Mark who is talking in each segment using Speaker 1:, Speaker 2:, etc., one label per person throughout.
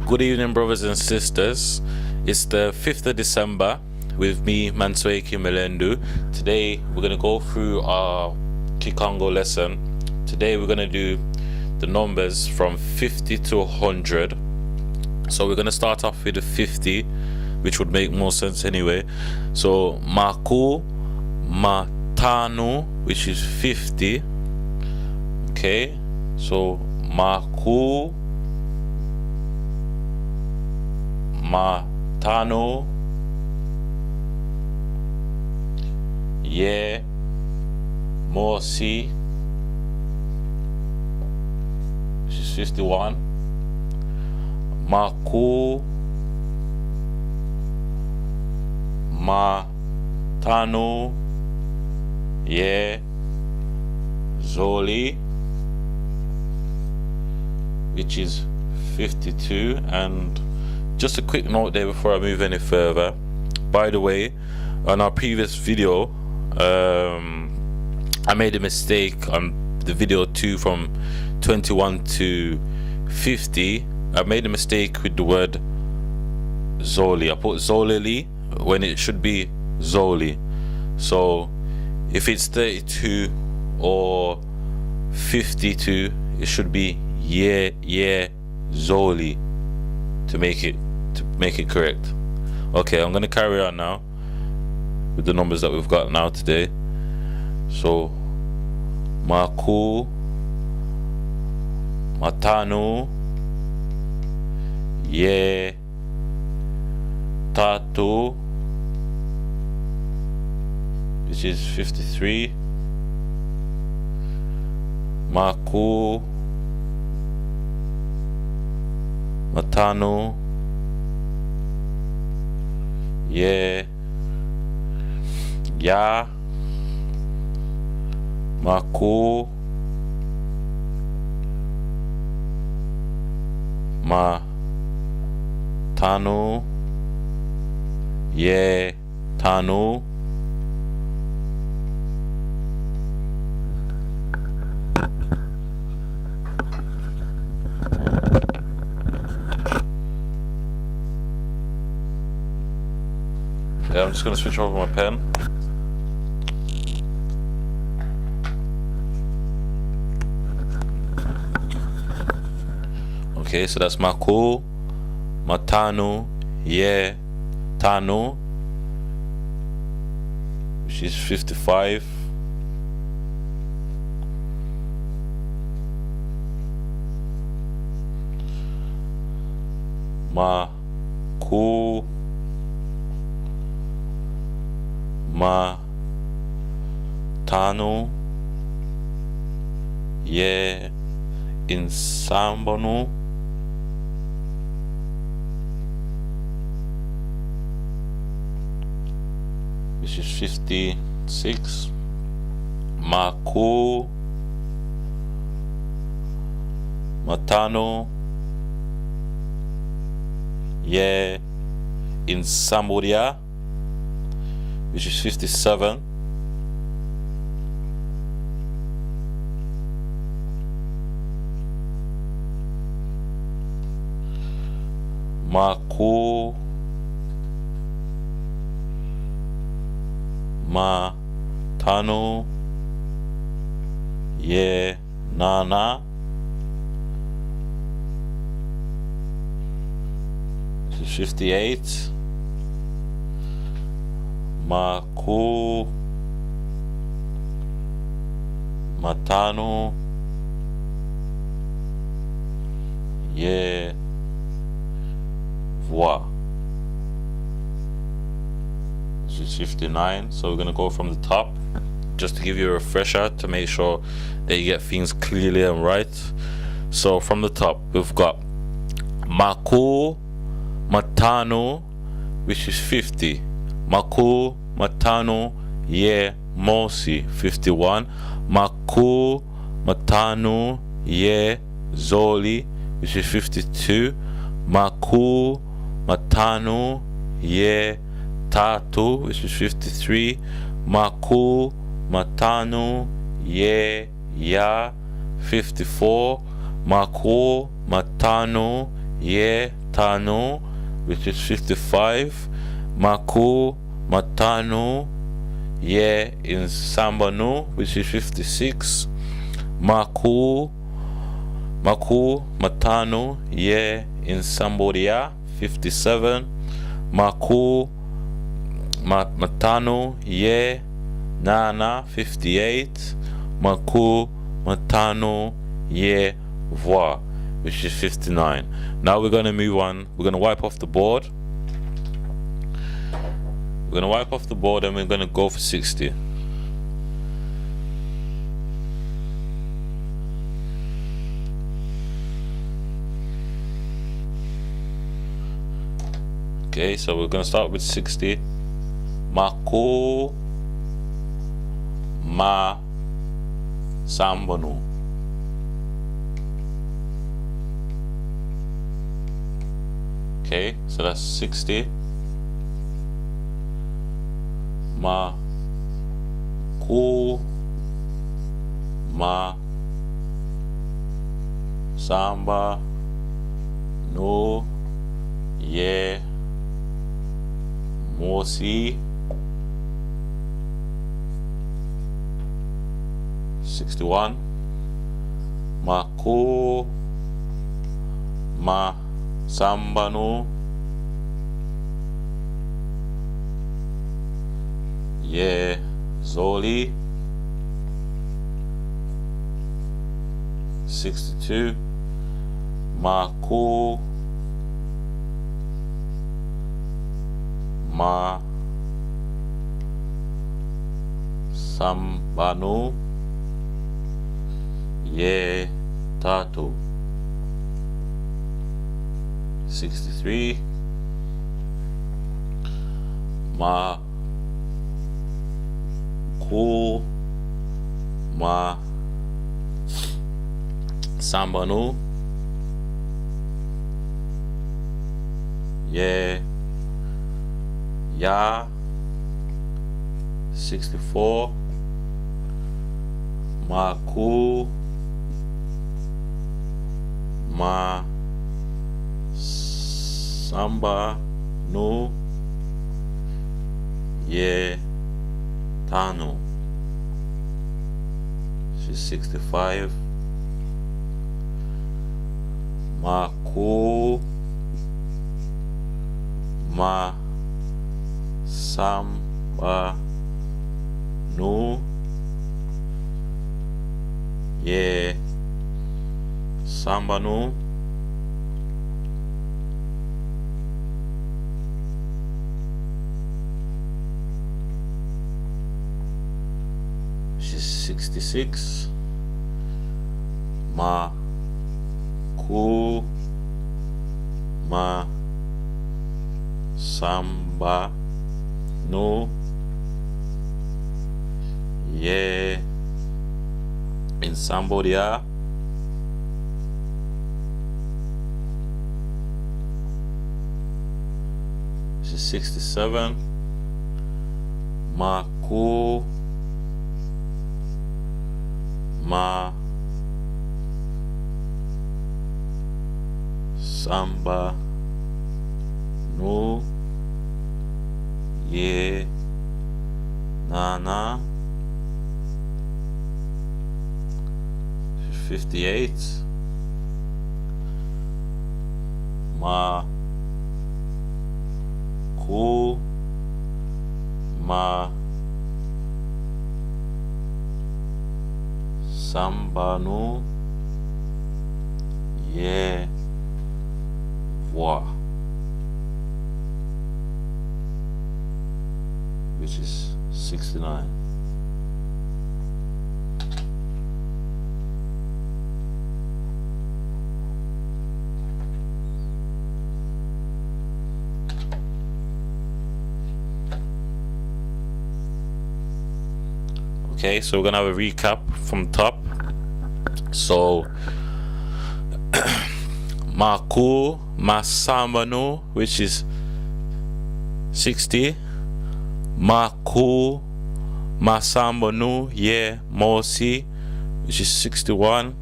Speaker 1: Good evening, brothers and sisters. It's the 5th of December with me, Mansweki Melendu. Today, we're going to go through our Kikongo lesson. Today, we're going to do the numbers from 50 to 100. So, we're going to start off with the 50, which would make more sense anyway. So, Maku Matanu, which is 50. Okay, so Maku Matano Ye Mosi, which is 51. Maku Matano Ye Zoli, which is 52. And just a quick note there before I move any further. By the way, on our previous video, I made a mistake on the video 2 from 21 to 50. I made a mistake with the word Zoli. I put Zolili when it should be Zoli. So if it's 32 or 52, it should be Zoli to make it correct. Okay, I'm gonna carry on now with the numbers that we've got now today. So Maku Matanu Ye Tatu, which is 53. Maku Matanu Ye Ya Maku Matanu Ye Tanu I'm just going to switch over my pen. Okay, so that's Maku Matanu Ye Tanu, which is 55. Maku Matanu Ye Insambonu, which is 56. Maku Matanu Ye Insamburia, which is 57. Maku Matanu Ye Nana, which is 58. Maku Matanu Ye Voix, this is 59. So we're going to go from the top just to give you a refresher to make sure that you get things clearly and right. So from the top we've got Maku Matanu, which is 50. Maku Matanu Ye Mosi, 51. Maku Matanu Ye Zoli, which is 52. Maku Matanu Ye Tatu, which is 53. Maku Matanu Ye Ya, 54. Maku Matanu Ye matano, which is 55. Maku matano ye in sambanu, which is 56. Maku matano ye in Sambodia, 57. Maku matano ye nana, 58. Maku matano ye voix, which is 59. Now we're going to move on. We're going to wipe off the board. We're going to wipe off the board and we're going to go for 60. Okay, so we're going to start with 60. Maku ma sambanu. Okay, so that's 60. Ma ku ma samba no ye mosi. 61. Maku ma samba no ye zoli. 62. Maku ma samba no ye tatu. 63. Ma ku ma samba no ye ya. 64. Maku ma samba no ye tano. 65. Maku ma samba no ye samba no. 66. Maku ma samba no ye in Sambodia. 67. Maku ma samba no ye nana. 58. Maku ma samba no ye voix, which is 69. Okay, so we're gonna have a recap from top. So Maku masamba no, which is 60. Maku masamba no ye mosi, which is 61.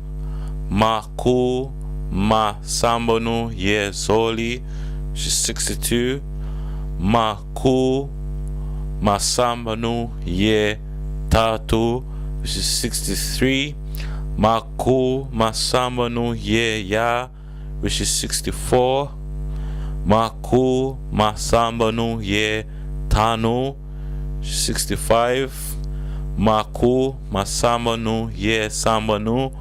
Speaker 1: Maku Ma Sambonu Ye Zoli, which is 62. Ma Ku Ma Sambonu Ye Tatu, which is 63. Ma Ku Ma Sambonu Ye Ya, which is 64. Ma Ku Ma Sambonu Ye Tanu, 65. Ma Ku Ma Sambonu Ye Sambonu,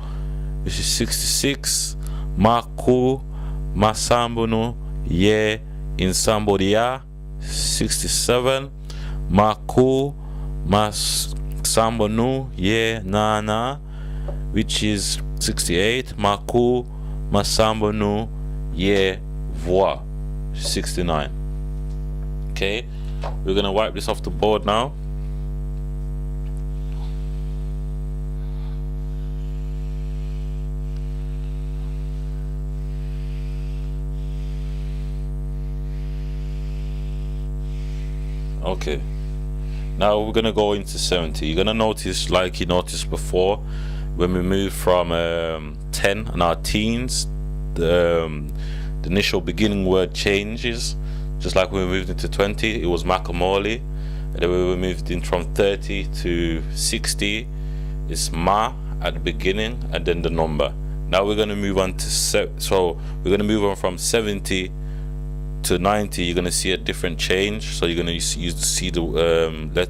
Speaker 1: which is 66. Ma Ku Ma Sambonu Ye Insambodia, 67. Ma Ku Ma Sambonu Ye Nana, which is 68. Ma Ku Ma Sambonu Ye Voix, 69. Okay, we're gonna wipe this off the board now. Okay, now we're gonna go into 70. You're gonna notice, like you noticed before, when we move from 10 and our teens, the initial beginning word changes. Just like when we moved into 20, it was Makamoli, and then when we moved in from 30 to 60, it's Ma at the beginning and then the number. Now we're gonna move on to so we're gonna move on from 70 to 90. You're gonna see a different change. So you're gonna see the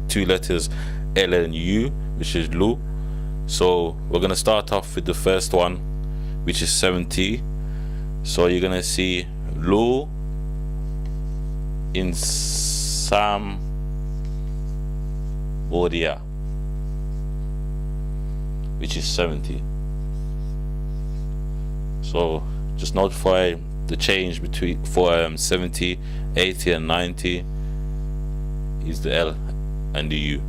Speaker 1: two letters L and U, which is Lu. So we're gonna start off with the first one, which is 70. So you're gonna see Lu in Sambodia, which is 70. So just notify the change between for 70, 80 and 90 is the L and the U.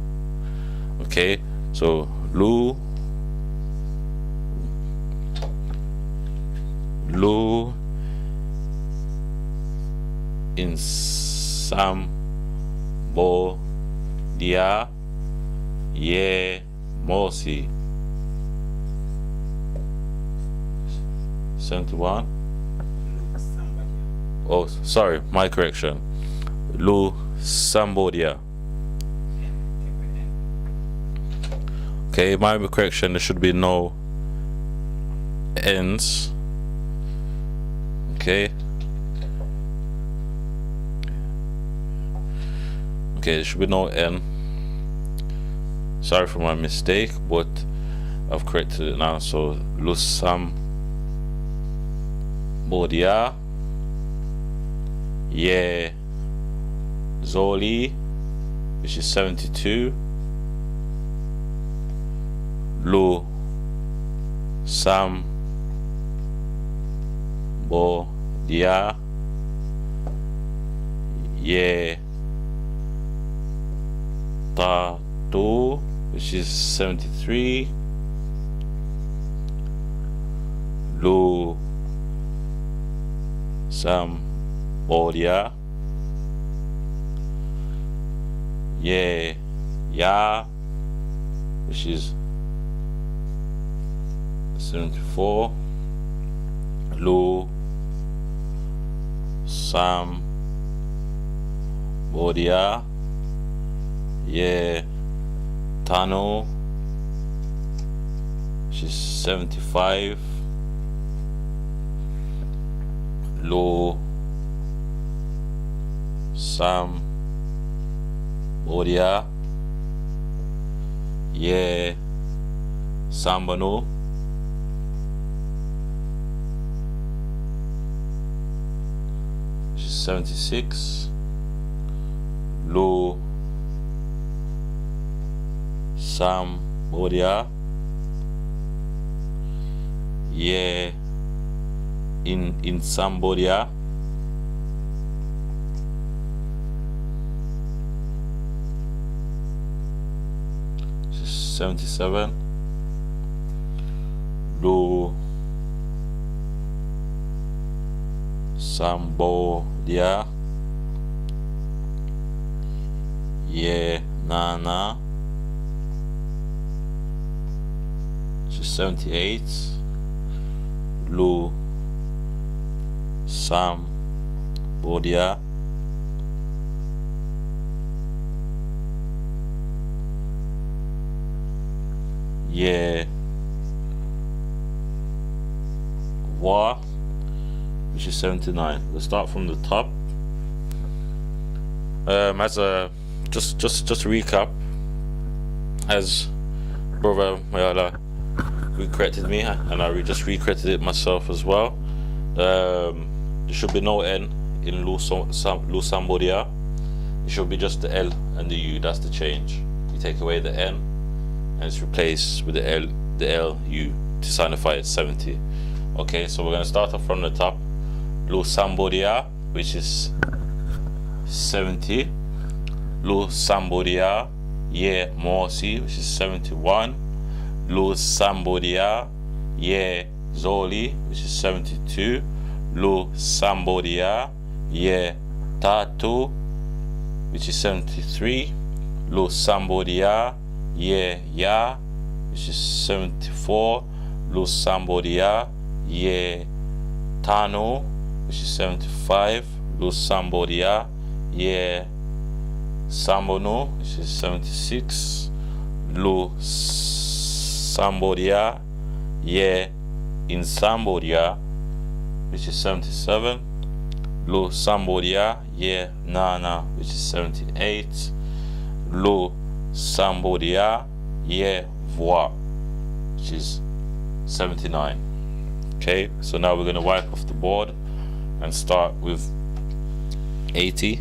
Speaker 1: Okay, so Lu in Sambodia Ye Mosi, 71. Oh, sorry, my correction. Lu Sambodia. Okay, my correction, there should be no N's. Okay. Okay, there should be no N. Sorry for my mistake, but I've corrected it now. So Lu Sambodia Ye Zoli, which is 72. Lu Sambodia Ye Tatu, which is 73. Lu Sambodia Ye Ya, which is 74. Lu Sambodia Ye Tano, which is 75. Lu Sambodia Ye Sambanu, which is 76. Lu Sambodia Ye in Sambodia, which is 77. Lu Sambodia Ye Nana, which is 78. Lusambodia, Yevoir, which is 79. Let's start from the top. As a just recap, as brother Mayala re-corrected me, and I just re-corrected it myself as well. There should be no N in Lusambodia. It should be just the L and the U. That's the change. You take away the N and it's replaced with the L U to signify it's 70. Okay, so we're gonna start off from the top. Lusambodia, which is 70. Lusambodia Morsi, which is 71. Lusambodia Zoli, which is 72. Lusambodia Tatu, which is 73. Lusambodia Ya, which is 74. Lusambodia Tano, which is 75. Lusambodia Sambono, which is 76. Lusambodia Insambodia, which is 77. Lusambodia Nana, which is 78. Lusambodia Voir, which is 79. Okay, so now we're going to wipe off the board and start with 80.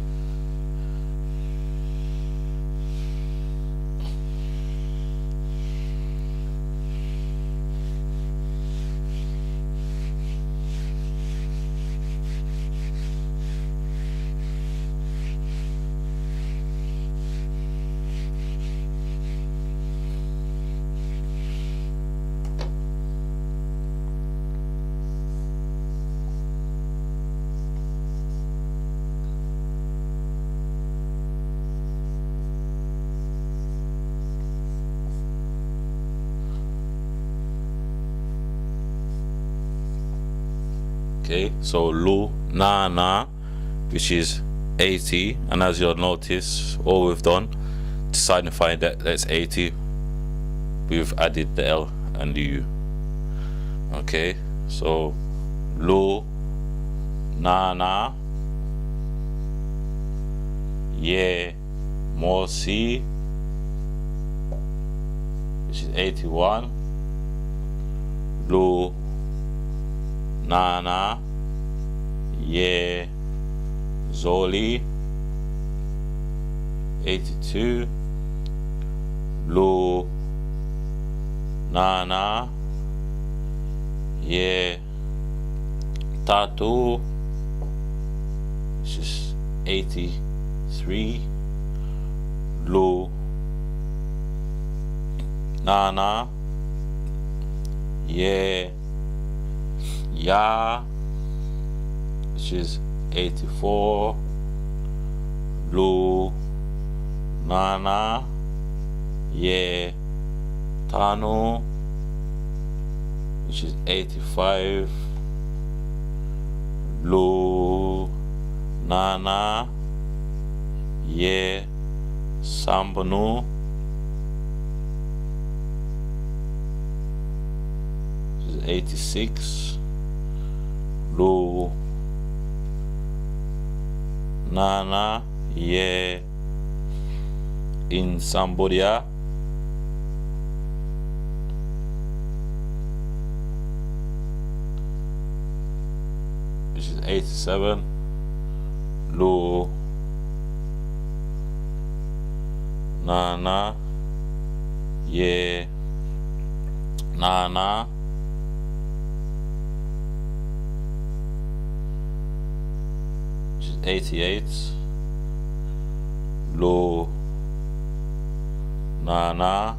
Speaker 1: Okay, so Nana, which is 80, and as you'll notice, all we've done to signify that that's 80, we've added the L and the U. Okay, so Nana Morsi, which is 81. Nana Zoli, 82. Nana Tatu, which is 83. Nana Ya, which is 84. Nana Tano, which is 85. Nana Sambanu, which is 86. Nana Insambodia, which is 87. Nana Nana, which is 88. Nana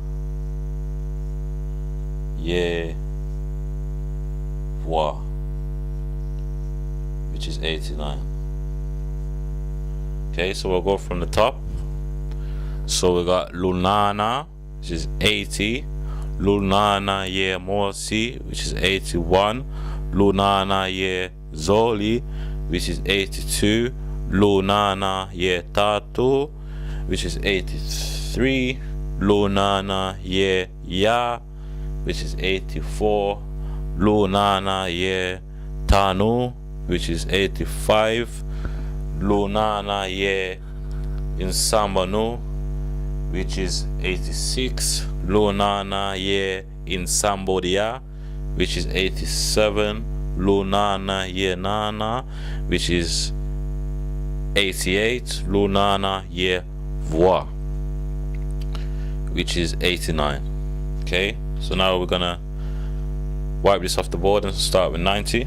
Speaker 1: Voir, which is 89. Okay, so we'll go from the top. So we got Lunana, which is 80. Lunana Morsi, which is 81. Lunana Ye Zoli, which is 82. Lunana Ye Tatu, which is 83. Lunana Ye Ya, which is 84. Lunana Ye Tanu, which is 85. Lunana Ye Insambanu, which is 86. Lunana Ye Insambodia, which is 87. Lunana Ye Nana, which is 88. Lunana Ye Voix, which is 89. Okay, so now we're gonna wipe this off the board and start with 90.